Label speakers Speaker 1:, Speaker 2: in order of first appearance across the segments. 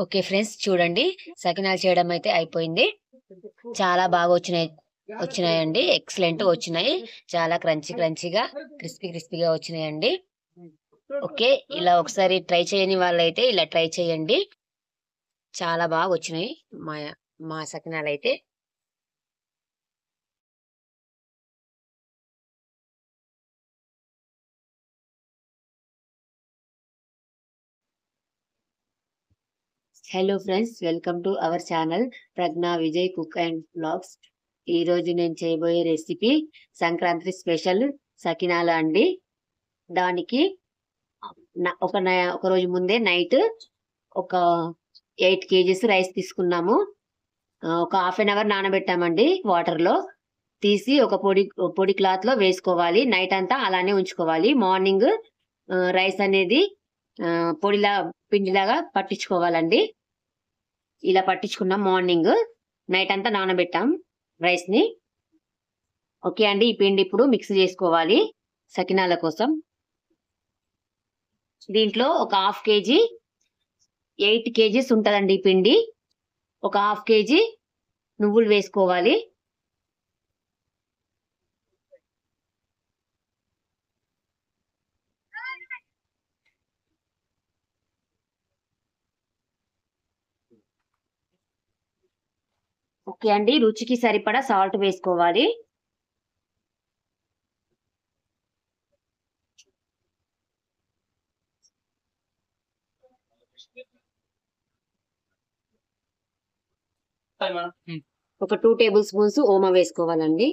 Speaker 1: Okay friends, చూడండి సకినాలు చేయడం అయితే అయిపోయింది. చాలా బాగా వచ్చినాయండి. ఎక్సలెంట్ వచ్చినాయి. చాలా క్రంచీగా క్రిస్పీగా వచ్చినాయండి. ఓకే, ఇలా ఒకసారి ట్రై చేయని వాళ్ళైతే ఇలా ట్రై చేయండి. చాలా బాగా వచ్చినాయి మా మా సకినాలు అయితే. Hello friends, welcome to our channel Pragna Vijay cook and blogs. ఈ రోజు నేను చేయబోయే రెసిపీ సంక్రాంతి స్పెషల్ సకినాలు అండి. దానికి ఒక రోజు ముందే నైట్ ఒక 8 kgs రైస్ తీసుకున్నాము. ఒక హాఫ్ అన్ అవర్ నానబెట్టామండి వాటర్ లో. తీసి ఒక పొడి క్లాత్ లో వేసుకోవాలి. నైట్ అంతా అలానే ఉంచుకోవాలి. మార్నింగ్ రైస్ అనేది పొడిలా పిండిలాగా పట్టించుకోవాలండి. ఇలా పట్టించుకున్నాం. మార్నింగ్ నైట్ అంతా నానబెట్టాం రైస్ ని. ఓకే అండి, ఈ పిండి ఇప్పుడు మిక్స్ చేసుకోవాలి సకినాల కోసం. దీంట్లో ఒక హాఫ్ కేజీ 8 kgs ఉంటుందండి పిండి. ఒక హాఫ్ కేజీ నువ్వులు వేసుకోవాలి. ఓకే అండి, రుచికి సరిపడా సాల్ట్ వేసుకోవాలి. ఒక 2 టేబుల్ స్పూన్స్ ఓమా వేసుకోవాలండి.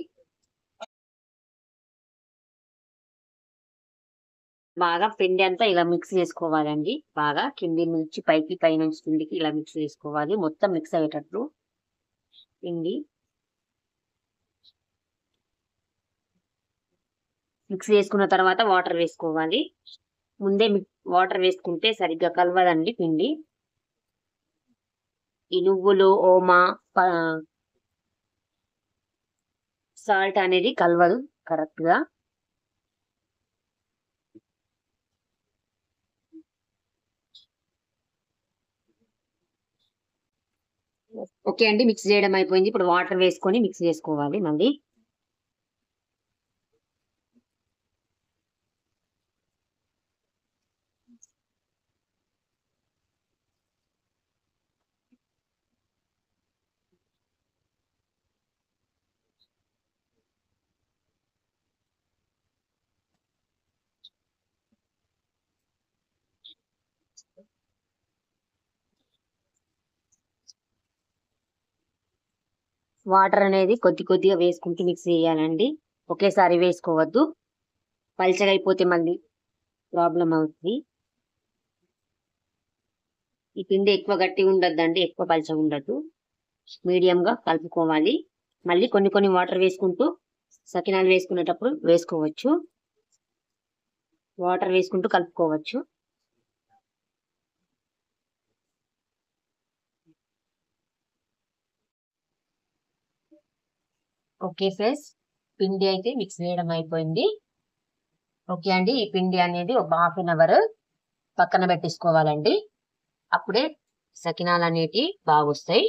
Speaker 1: బాగా పిండి అంతా ఇలా మిక్స్ చేసుకోవాలండి. బాగా కింది నుంచి పైకి, పై నుంచి కిందికి ఇలా మిక్స్ చేసుకోవాలి. మొత్తం మిక్స్ అయ్యేటట్లు పిండి మిక్స్ చేసుకున్న తర్వాత వాటర్ వేసుకోవాలి. ముందే వాటర్ వేసుకుంటే సరిగ్గా కలవదండి పిండి. ఈ నువ్వులు, ఓమా, సాల్ట్ అనేది కలవదు కరెక్ట్ గా. ఓకే అండి, మిక్స్ చేయడం అయిపోయింది. ఇప్పుడు వాటర్ వేసుకొని మిక్స్ చేసుకోవాలి మళ్ళీ. వాటర్ అనేది కొద్దిగా వేసుకుంటూ మిక్స్ చేయాలండి. ఒకేసారి వేసుకోవద్దు, పల్చగా అయిపోతే మళ్ళీ ప్రాబ్లం అవుతుంది. ఈ పిండి ఎక్కువ గట్టిగా ఉండద్దండి, ఎక్కువ పల్చగా ఉండద్దు. మీడియం గా కలుపుకోవాలి. మళ్ళీ కొన్ని వాటర్ వేసుకుంటూ సకినాలు వేసుకునేటప్పుడు వేసుకోవచ్చు. వాటర్ వేసుకుంటూ కలుపుకోవచ్చు. ఓకే ఫ్రెండ్స్, పిండి అయితే మిక్స్ చేయడం అయిపోయింది. ఓకే అండి, ఈ పిండి అనేది ఒక హాఫ్ అన్ అవర్ పక్కన పెట్టేసుకోవాలండి. అప్పుడే సకినాలు అనేటివి బాగా వస్తాయి.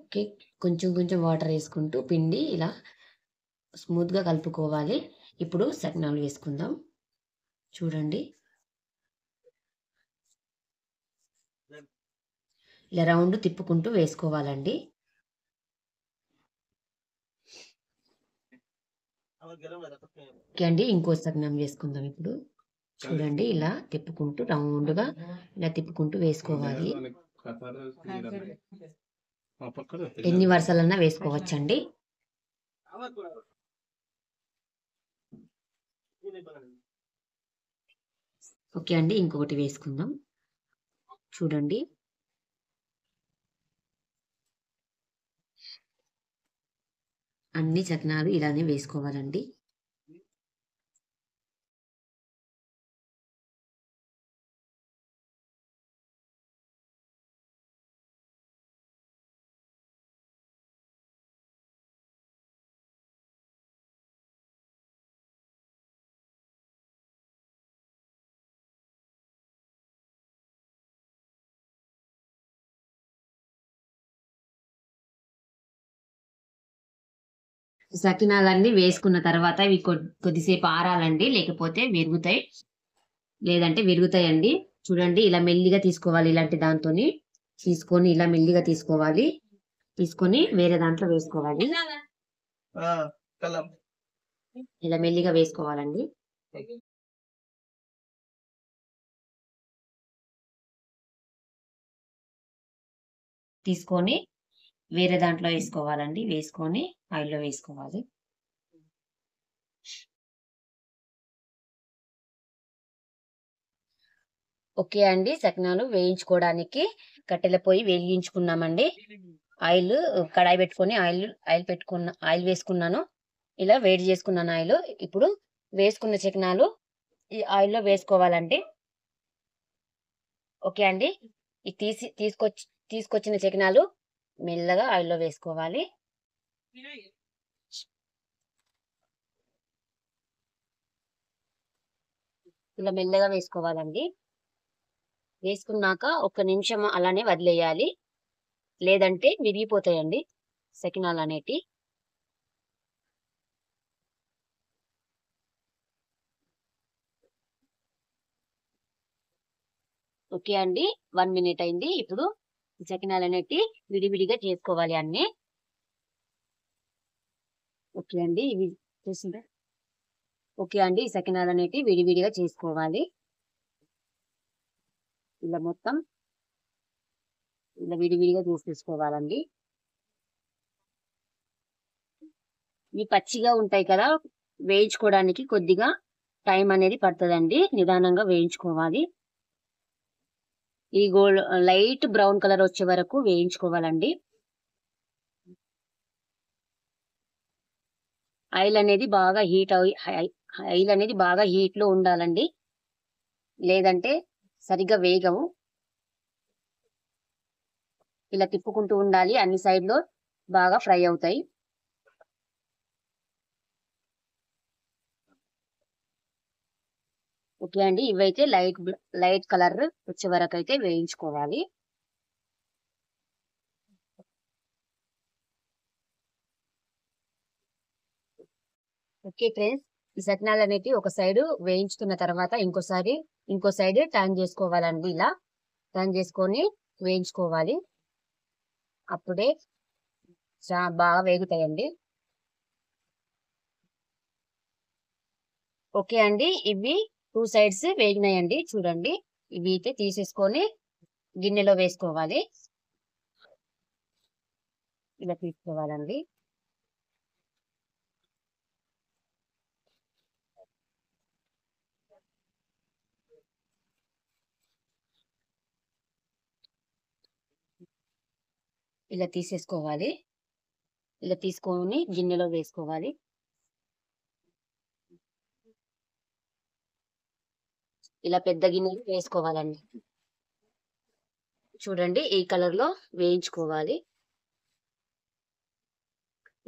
Speaker 1: ఓకే, కొంచెం వాటర్ వేసుకుంటూ పిండి ఇలా స్మూత్ గా కలుపుకోవాలి. ఇప్పుడు సకినాలు వేసుకుందాం. చూడండి, ఇలా రౌండ్ తిప్పుకుంటూ వేసుకోవాలండి. ఓకే అండి, ఇంకో సకినం వేసుకుందాం ఇప్పుడు. చూడండి, ఇలా తిప్పుకుంటూ రౌండ్ గా ఇలా తిప్పుకుంటూ వేసుకోవాలి. ఎన్ని వరుసలన్నా వేసుకోవచ్చండి. ఓకే అండి, ఇంకొకటి వేసుకుందాం. చూడండి, అన్ని సకినాలు ఇలానే వేసుకోవాలండి. సకినాలన్నీ వేసుకున్న తర్వాత ఇవి కొద్దిసేపు ఆరాలండి, లేకపోతే విరుగుతాయి. లేదంటే విరుగుతాయండి. చూడండి ఇలా మెల్లిగా తీసుకోవాలి. ఇలాంటి దాంతోని తీసుకొని ఇలా మెల్లిగా తీసుకోవాలి. తీసుకొని వేరే దాంట్లో వేసుకోవాలి. ఇలా మెల్లిగా వేసుకోవాలండి. తీసుకొని వేరే దాంట్లో వేసుకోవాలండి. వేసుకొని ఆయిల్లో వేసుకోవాలి. ఓకే అండి, సకినాలు వేయించుకోవడానికి కట్టెల పొయ్యి వెలిగించుకున్నామండి. ఆయిల్ కడాయి పెట్టుకొని ఆయిల్ వేసుకున్నాను. ఇలా వేడి చేసుకున్నాను ఆయిల్. ఇప్పుడు వేసుకున్న సకినాలు ఈ ఆయిల్లో వేసుకోవాలండి. ఓకే అండి, ఈ తీసుకొచ్చిన సకినాలు మెల్లగా ఆయిల్లో వేసుకోవాలి. ఇలా మెల్లగా వేసుకోవాలండి. వేసుకున్నాక 1 నిమిషం అలానే వదిలేయాలి, లేదంటే విరిగిపోతాయండి సకినాలు అనేటి. ఓకే అండి, 1 మినిట్ అయింది. ఇప్పుడు సకినాలు అనేటి విడివిడిగా చేసుకోవాలి అన్ని. ఓకే అండి, ఇవి చేసిందా? ఓకే అండి, ఈ సకినాలు అనేటి విడివిడిగా చేసుకోవాలి. ఇలా మొత్తం ఇలా విడివిడిగా తీసుకోవాలండి. ఇవి పచ్చిగా ఉంటాయి కదా, వేయించుకోవడానికి కొద్దిగా టైం అనేది పడుతుందండి. నిదానంగా వేయించుకోవాలి. ఈ లైట్ బ్రౌన్ కలర్ వచ్చే వరకు వేయించుకోవాలండి. ఆయిల్ అనేది బాగా హీట్ లో ఉండాలండి, లేదంటే సరిగ్గా వేగవు. ఇలా తిప్పుకుంటూ ఉండాలి, అన్ని సైడ్ లో బాగా ఫ్రై అవుతాయి. ఓకే అండి, ఇవైతే లైట్ కలర్ వచ్చే వరకు అయితే వేయించుకోవాలి. ఓకే ఫ్రెండ్స్, ఈ సకినాలు అనేవి ఒక సైడ్ వేయించుకున్న తర్వాత ఇంకో సైడ్ టర్న్ చేసుకోవాలండి. ఇలా టర్న్ చేసుకొని వేయించుకోవాలి, అప్పుడే బాగా వేగుతాయండి. ఓకే అండి, ఇవి 2 సైడ్స్ వేగినాయండి. చూడండి, ఇవి అయితే తీసేసుకొని గిన్నెలో వేసుకోవాలి. ఇలా తీసుకోవాలండి. ఇలా తీసేసుకోవాలి. ఇలా తీసుకొని గిన్నెలో వేసుకోవాలి. ఇలా పెద్ద గిన్నెలు వేసుకోవాలండి. చూడండి, ఈ కలర్ లో వేయించుకోవాలి.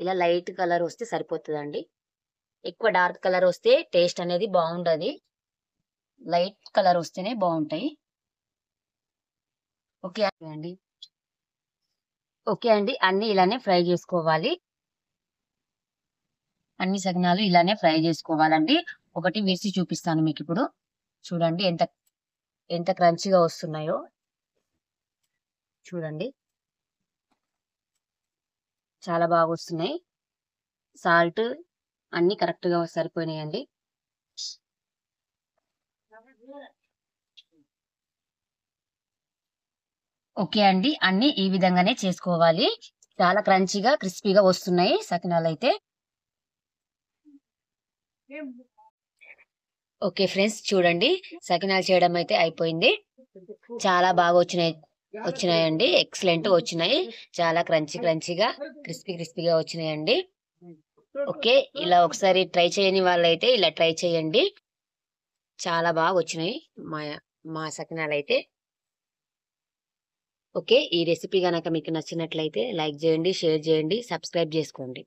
Speaker 1: ఇలా లైట్ కలర్ వస్తే సరిపోతుందండి. ఎక్కువ డార్క్ కలర్ వస్తే టేస్ట్ అనేది బాగుండదు, లైట్ కలర్ వస్తేనే బాగుంటాయి. ఓకే అండి, ఓకే అండి, అన్ని ఇలానే ఫ్రై చేసుకోవాలి. అన్ని సకినాలు ఇలానే ఫ్రై చేసుకోవాలండి. ఒకటి వేసి చూపిస్తాను మీకు ఇప్పుడు. చూడండి ఎంత ఎంత క్రంచిగా వస్తున్నాయో. చూడండి, చాలా బాగా వస్తున్నాయి. సాల్ట్ అన్ని కరెక్ట్ గా సరిపోయినాయండి. ఓకే అండి, అన్ని ఈ విధంగానే చేసుకోవాలి. చాలా క్రంచిగా క్రిస్పీగా వస్తున్నాయి సకినాలు అయితే. ఓకే ఫ్రెండ్స్, చూడండి, సకినాలు చేయడం అయితే అయిపోయింది. చాలా బాగా వచ్చినాయండి. ఎక్సలెంట్ వచ్చినాయి. చాలా క్రంచిగా క్రిస్పీగా వచ్చినాయండి. ఓకే, ఇలా ఒకసారి ట్రై చేయని వాళ్ళైతే ఇలా ట్రై చేయండి. చాలా బాగా వచ్చినాయి మా సకినాలు అయితే. ఓకే, ఈ రెసిపీ గనక మీకు నచ్చినట్లయితే లైక్ చేయండి, షేర్ చేయండి, సబ్స్క్రైబ్ చేసుకోండి.